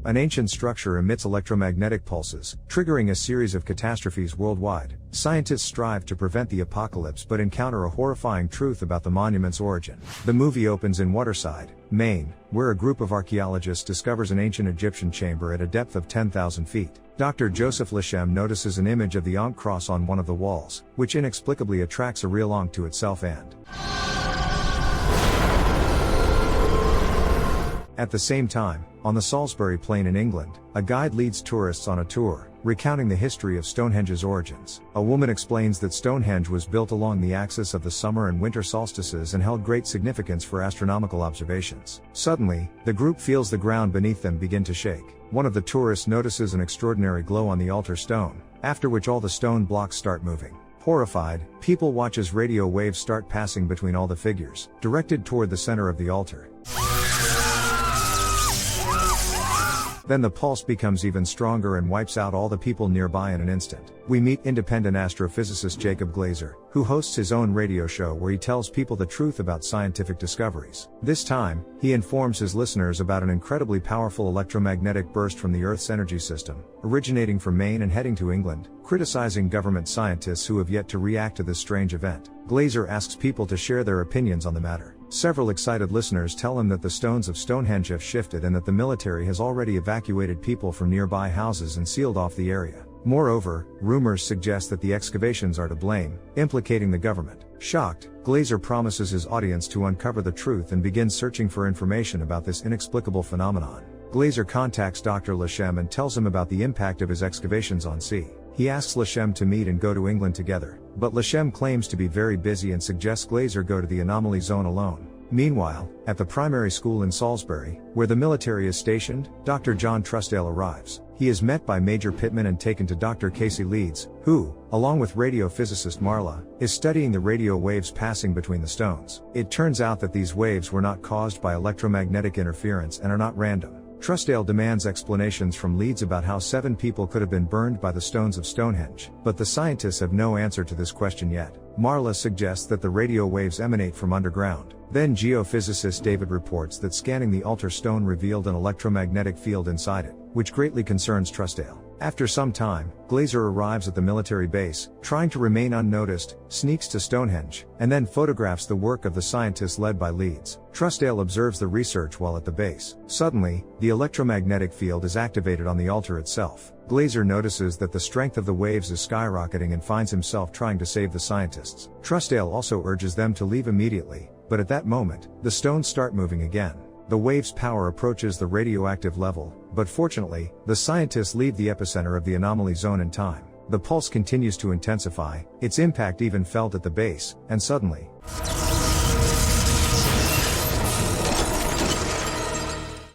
An ancient structure emits electromagnetic pulses, triggering a series of catastrophes worldwide. Scientists strive to prevent the apocalypse but encounter a horrifying truth about the monument's origin. The movie opens in Waterside, Maine, where a group of archaeologists discovers an ancient Egyptian chamber at a depth of 10,000 feet. Dr. Joseph Lechem notices an image of the Ankh cross on one of the walls, which inexplicably attracts a real Ankh to itself and at the same time, on the Salisbury Plain in England, a guide leads tourists on a tour, recounting the history of Stonehenge's origins. A woman explains that Stonehenge was built along the axis of the summer and winter solstices and held great significance for astronomical observations. Suddenly, the group feels the ground beneath them begin to shake. One of the tourists notices an extraordinary glow on the altar stone, after which all the stone blocks start moving. Horrified, people watch as radio waves start passing between all the figures, directed toward the center of the altar. Then the pulse becomes even stronger and wipes out all the people nearby in an instant. We meet independent astrophysicist Jacob Glazer, who hosts his own radio show where he tells people the truth about scientific discoveries. This time, he informs his listeners about an incredibly powerful electromagnetic burst from the Earth's energy system, originating from Maine and heading to England, criticizing government scientists who have yet to react to this strange event. Glazer asks people to share their opinions on the matter. Several excited listeners tell him that the stones of Stonehenge have shifted and that the military has already evacuated people from nearby houses and sealed off the area. Moreover, rumors suggest that the excavations are to blame, implicating the government. Shocked, Glazer promises his audience to uncover the truth and begins searching for information about this inexplicable phenomenon. Glazer contacts Dr. Lechem and tells him about the impact of his excavations on sea. He asks Lechem to meet and go to England together, but Lechem claims to be very busy and suggests Glazer go to the anomaly zone alone. Meanwhile, at the primary school in Salisbury, where the military is stationed, Dr. John Truesdale arrives. He is met by Major Pittman and taken to Dr. Casey Leeds, who, along with radio physicist Marla, is studying the radio waves passing between the stones. It turns out that these waves were not caused by electromagnetic interference and are not random. Truesdale demands explanations from Leeds about how 7 people could have been burned by the stones of Stonehenge, but the scientists have no answer to this question yet. Marla suggests that the radio waves emanate from underground. Then geophysicist David reports that scanning the altar stone revealed an electromagnetic field inside it, which greatly concerns Truesdale. After some time, Glazer arrives at the military base, trying to remain unnoticed, sneaks to Stonehenge, and then photographs the work of the scientists led by Leeds. Truesdale observes the research while at the base. Suddenly, the electromagnetic field is activated on the altar itself. Glazer notices that the strength of the waves is skyrocketing and finds himself trying to save the scientists. Truesdale also urges them to leave immediately, but at that moment, the stones start moving again. The wave's power approaches the radioactive level, but fortunately, the scientists leave the epicenter of the anomaly zone in time. The pulse continues to intensify, its impact even felt at the base, and suddenly,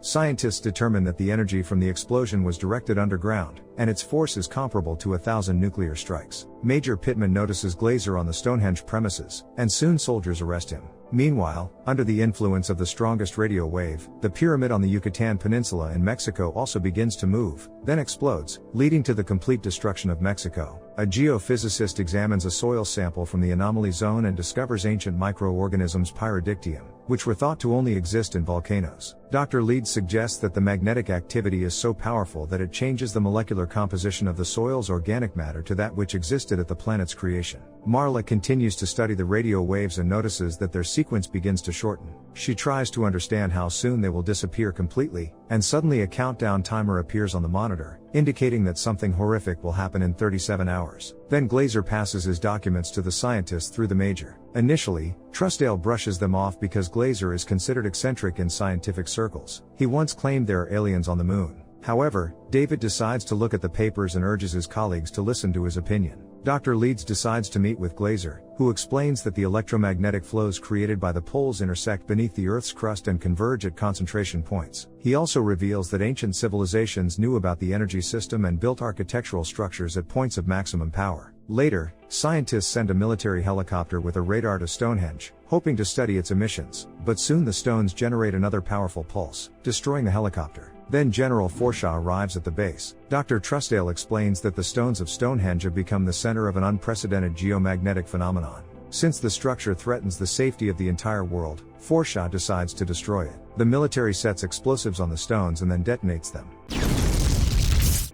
scientists determine that the energy from the explosion was directed underground, and its force is comparable to 1,000 nuclear strikes. Major Pittman notices Glazer on the Stonehenge premises, and soon soldiers arrest him. Meanwhile, under the influence of the strongest radio wave, the pyramid on the Yucatan Peninsula in Mexico also begins to move, then explodes, leading to the complete destruction of Mexico. A geophysicist examines a soil sample from the anomaly zone and discovers ancient microorganisms pyridictium, which were thought to only exist in volcanoes. Dr. Leeds suggests that the magnetic activity is so powerful that it changes the molecular composition of the soil's organic matter to that which existed at the planet's creation. Marla continues to study the radio waves and notices that their sequence begins to shorten. She tries to understand how soon they will disappear completely, and suddenly a countdown timer appears on the monitor, indicating that something horrific will happen in 37 hours. Then Glazer passes his documents to the scientists through the Major. Initially, Truesdale brushes them off because Glazer is considered eccentric in scientific circles. He once claimed there are aliens on the moon. However, David decides to look at the papers and urges his colleagues to listen to his opinion. Dr. Leeds decides to meet with Glazer, who explains that the electromagnetic flows created by the poles intersect beneath the Earth's crust and converge at concentration points. He also reveals that ancient civilizations knew about the energy system and built architectural structures at points of maximum power. Later, scientists send a military helicopter with a radar to Stonehenge, hoping to study its emissions, but soon the stones generate another powerful pulse, destroying the helicopter. Then General Forshaw arrives at the base. Dr. Truesdale explains that the stones of Stonehenge have become the center of an unprecedented geomagnetic phenomenon. Since the structure threatens the safety of the entire world, Forshaw decides to destroy it. The military sets explosives on the stones and then detonates them.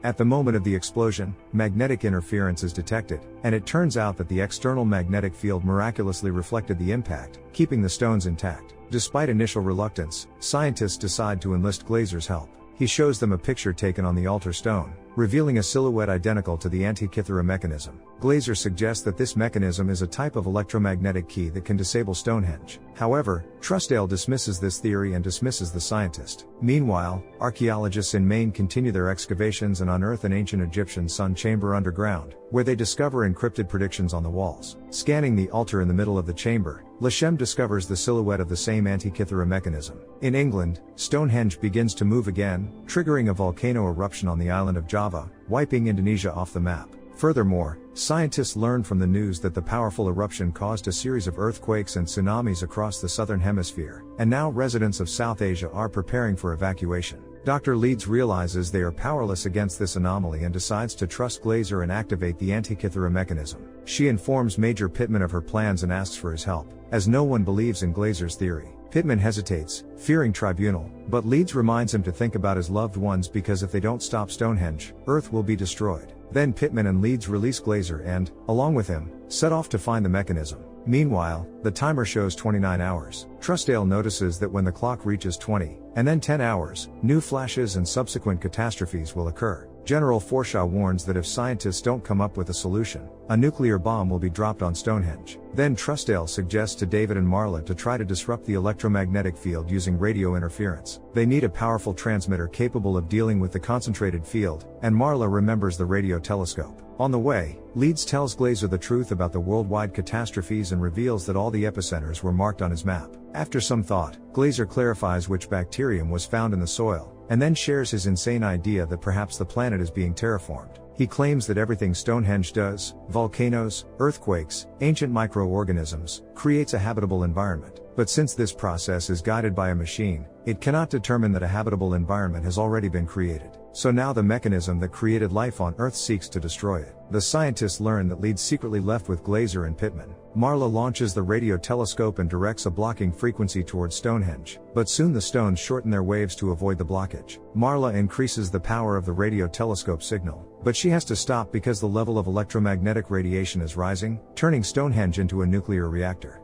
At the moment of the explosion, magnetic interference is detected, and it turns out that the external magnetic field miraculously reflected the impact, keeping the stones intact. Despite initial reluctance, scientists decide to enlist Glazer's help. He shows them a picture taken on the altar stone, revealing a silhouette identical to the Antikythera mechanism. Glazer suggests that this mechanism is a type of electromagnetic key that can disable Stonehenge. However, Truesdale dismisses this theory and dismisses the scientist. Meanwhile, archaeologists in Maine continue their excavations and unearth an ancient Egyptian sun chamber underground, where they discover encrypted predictions on the walls. Scanning the altar in the middle of the chamber, Leshem discovers the silhouette of the same Antikythera mechanism. In England, Stonehenge begins to move again, triggering a volcano eruption on the island of Java, wiping Indonesia off the map. Furthermore, scientists learn from the news that the powerful eruption caused a series of earthquakes and tsunamis across the southern hemisphere, and now residents of South Asia are preparing for evacuation. Dr. Leeds realizes they are powerless against this anomaly and decides to trust Glazer and activate the Antikythera mechanism. She informs Major Pittman of her plans and asks for his help, as no one believes in Glazer's theory. Pittman hesitates, fearing tribunal, but Leeds reminds him to think about his loved ones because if they don't stop Stonehenge, Earth will be destroyed. Then Pittman and Leeds release Glazer and, along with him, set off to find the mechanism. Meanwhile, the timer shows 29 hours. Truesdale notices that when the clock reaches 20, and then 10 hours, new flashes and subsequent catastrophes will occur. General Forshaw warns that if scientists don't come up with a solution, a nuclear bomb will be dropped on Stonehenge. Then Truesdale suggests to David and Marla to try to disrupt the electromagnetic field using radio interference. They need a powerful transmitter capable of dealing with the concentrated field, and Marla remembers the radio telescope. On the way, Leeds tells Glazer the truth about the worldwide catastrophes and reveals that all the epicenters were marked on his map. After some thought, Glazer clarifies which bacterium was found in the soil, and then shares his insane idea that perhaps the planet is being terraformed. He claims that everything Stonehenge does, volcanoes, earthquakes, ancient microorganisms, creates a habitable environment. But since this process is guided by a machine, it cannot determine that a habitable environment has already been created. So now the mechanism that created life on Earth seeks to destroy it. The scientists learn that Leeds secretly left with Glazer and Pittman. Marla launches the radio telescope and directs a blocking frequency towards Stonehenge, but soon the stones shorten their waves to avoid the blockage. Marla increases the power of the radio telescope signal, but she has to stop because the level of electromagnetic radiation is rising, turning Stonehenge into a nuclear reactor.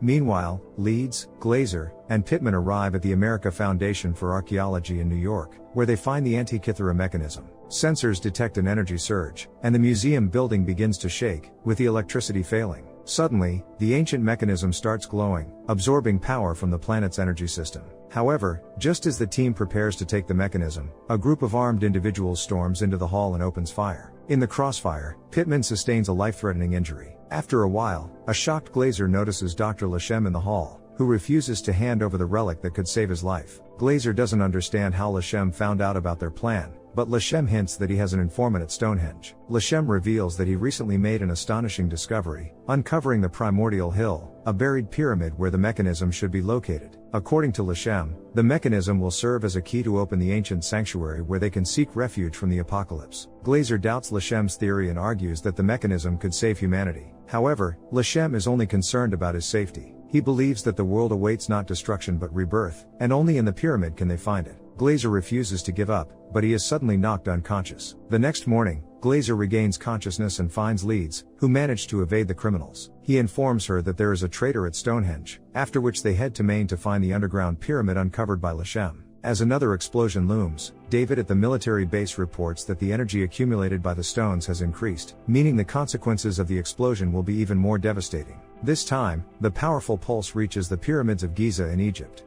Meanwhile, Leeds, Glazer, and Pittman arrive at the America Foundation for Archaeology in New York, where they find the Antikythera mechanism. Sensors detect an energy surge, and the museum building begins to shake, with the electricity failing. Suddenly, the ancient mechanism starts glowing, absorbing power from the planet's energy system. However, just as the team prepares to take the mechanism, a group of armed individuals storms into the hall and opens fire. In the crossfire, Pittman sustains a life-threatening injury. After a while, a shocked Glazer notices Dr. Leshem in the hall, who refuses to hand over the relic that could save his life. Glazer doesn't understand how Leshem found out about their plan, but Leshem hints that he has an informant at Stonehenge. Leshem reveals that he recently made an astonishing discovery, uncovering the primordial hill, a buried pyramid where the mechanism should be located. According to Leshem, the mechanism will serve as a key to open the ancient sanctuary where they can seek refuge from the apocalypse. Glazer doubts Leshem's theory and argues that the mechanism could save humanity. However, Leshem is only concerned about his safety. He believes that the world awaits not destruction but rebirth, and only in the pyramid can they find it. Glazer refuses to give up, but he is suddenly knocked unconscious. The next morning, Glazer regains consciousness and finds Leeds, who managed to evade the criminals. He informs her that there is a traitor at Stonehenge, after which they head to Maine to find the underground pyramid uncovered by Leshem. As another explosion looms, David at the military base reports that the energy accumulated by the stones has increased, meaning the consequences of the explosion will be even more devastating. This time, the powerful pulse reaches the pyramids of Giza in Egypt.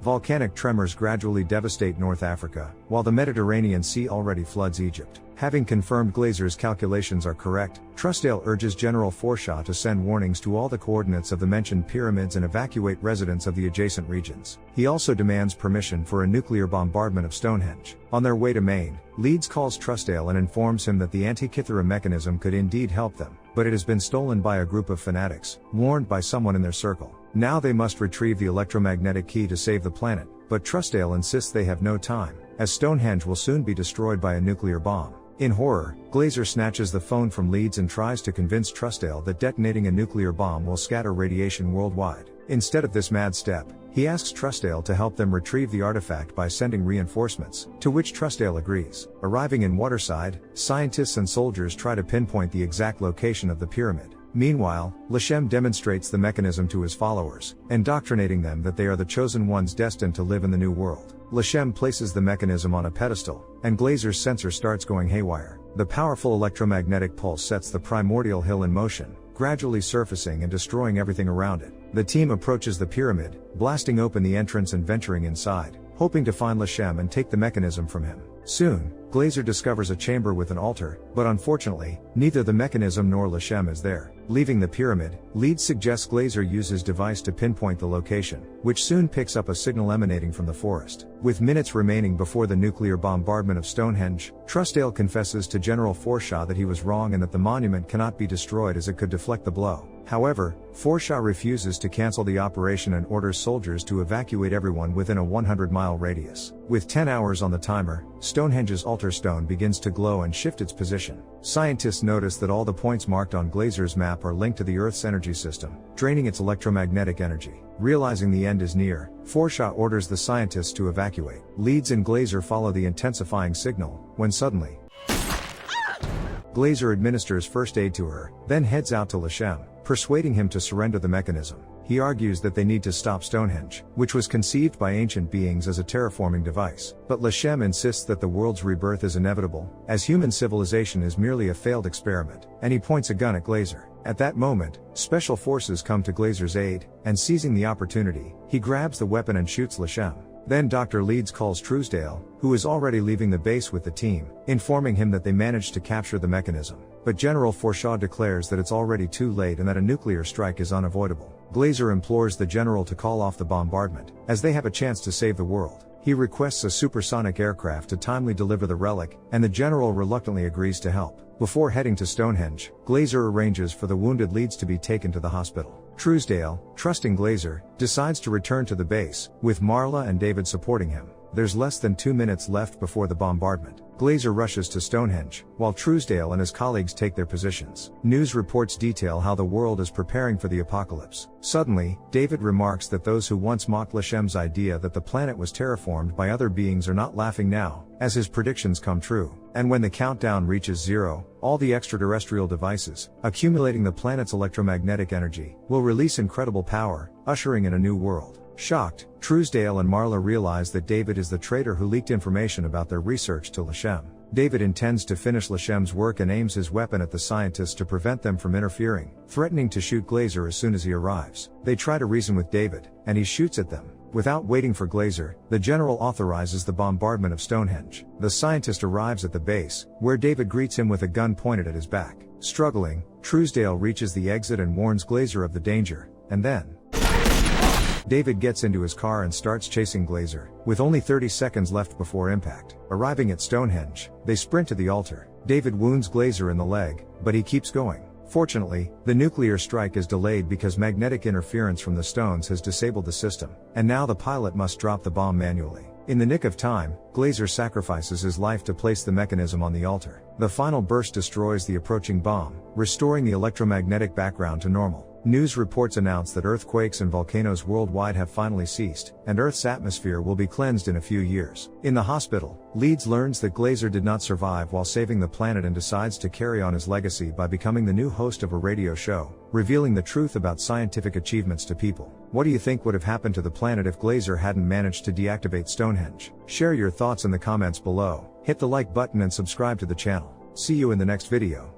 Volcanic tremors gradually devastate North Africa, while the Mediterranean Sea already floods Egypt. Having confirmed Glazer's calculations are correct, Truesdale urges General Forshaw to send warnings to all the coordinates of the mentioned pyramids and evacuate residents of the adjacent regions. He also demands permission for a nuclear bombardment of Stonehenge. On their way to Maine, Leeds calls Truesdale and informs him that the Antikythera mechanism could indeed help them, but it has been stolen by a group of fanatics, warned by someone in their circle. Now they must retrieve the electromagnetic key to save the planet, but Truesdale insists they have no time, as Stonehenge will soon be destroyed by a nuclear bomb. In horror, Glazer snatches the phone from Leeds and tries to convince Truesdale that detonating a nuclear bomb will scatter radiation worldwide. Instead of this mad step, he asks Truesdale to help them retrieve the artifact by sending reinforcements, to which Truesdale agrees. Arriving in Waterside, scientists and soldiers try to pinpoint the exact location of the pyramid. Meanwhile, Lashem demonstrates the mechanism to his followers, indoctrinating them that they are the chosen ones destined to live in the new world. Lashem places the mechanism on a pedestal, and Glazer's sensor starts going haywire. The powerful electromagnetic pulse sets the primordial hill in motion, gradually surfacing and destroying everything around it. The team approaches the pyramid, blasting open the entrance and venturing inside, hoping to find Lashem and take the mechanism from him. Soon, Glazer discovers a chamber with an altar, but unfortunately, neither the mechanism nor Lashem is there. Leaving the pyramid, Leeds suggests Glazer use his device to pinpoint the location, which soon picks up a signal emanating from the forest. With minutes remaining before the nuclear bombardment of Stonehenge, Truesdale confesses to General Forshaw that he was wrong and that the monument cannot be destroyed as it could deflect the blow. However, Forshaw refuses to cancel the operation and orders soldiers to evacuate everyone within a 100-mile radius. With 10 hours on the timer, Stonehenge's altar stone begins to glow and shift its position. Scientists notice that all the points marked on Glazer's map are linked to the Earth's energy system, draining its electromagnetic energy. Realizing the end is near, Forshaw orders the scientists to evacuate. Leeds and Glazer follow the intensifying signal, when suddenly, Glazer administers first aid to her, then heads out to Lashem, persuading him to surrender the mechanism. He argues that they need to stop Stonehenge, which was conceived by ancient beings as a terraforming device. But Lashem insists that the world's rebirth is inevitable, as human civilization is merely a failed experiment, and he points a gun at Glazer. At that moment, special forces come to Glazer's aid, and seizing the opportunity, he grabs the weapon and shoots Lashem. Then Dr. Leeds calls Truesdale, who is already leaving the base with the team, informing him that they managed to capture the mechanism. But General Forshaw declares that it's already too late and that a nuclear strike is unavoidable. Glazer implores the general to call off the bombardment, as they have a chance to save the world. He requests a supersonic aircraft to timely deliver the relic, and the general reluctantly agrees to help. Before heading to Stonehenge, Glazer arranges for the wounded Leeds to be taken to the hospital. Truesdale, trusting Glazer, decides to return to the base, with Marla and David supporting him. There's less than 2 minutes left before the bombardment. Glazer rushes to Stonehenge, while Truesdale and his colleagues take their positions. News reports detail how the world is preparing for the apocalypse. Suddenly, David remarks that those who once mocked Lashem's idea that the planet was terraformed by other beings are not laughing now, as his predictions come true. And when the countdown reaches 0, all the extraterrestrial devices, accumulating the planet's electromagnetic energy, will release incredible power, ushering in a new world. Shocked, Truesdale and Marla realize that David is the traitor who leaked information about their research to Lashem. David intends to finish Lashem's work and aims his weapon at the scientists to prevent them from interfering, threatening to shoot Glazer as soon as he arrives. They try to reason with David, and he shoots at them. Without waiting for Glazer, the general authorizes the bombardment of Stonehenge. The scientist arrives at the base, where David greets him with a gun pointed at his back. Struggling, Truesdale reaches the exit and warns Glazer of the danger, and then David gets into his car and starts chasing Glazer, with only 30 seconds left before impact. Arriving at Stonehenge, they sprint to the altar. David wounds Glazer in the leg, but he keeps going. Fortunately, the nuclear strike is delayed because magnetic interference from the stones has disabled the system, and now the pilot must drop the bomb manually. In the nick of time, Glazer sacrifices his life to place the mechanism on the altar. The final burst destroys the approaching bomb, restoring the electromagnetic background to normal. News reports announce that earthquakes and volcanoes worldwide have finally ceased, and Earth's atmosphere will be cleansed in a few years. In the hospital, Leeds learns that Glazer did not survive while saving the planet and decides to carry on his legacy by becoming the new host of a radio show, revealing the truth about scientific achievements to people. What do you think would have happened to the planet if Glazer hadn't managed to deactivate Stonehenge? Share your thoughts in the comments below, hit the like button and subscribe to the channel. See you in the next video.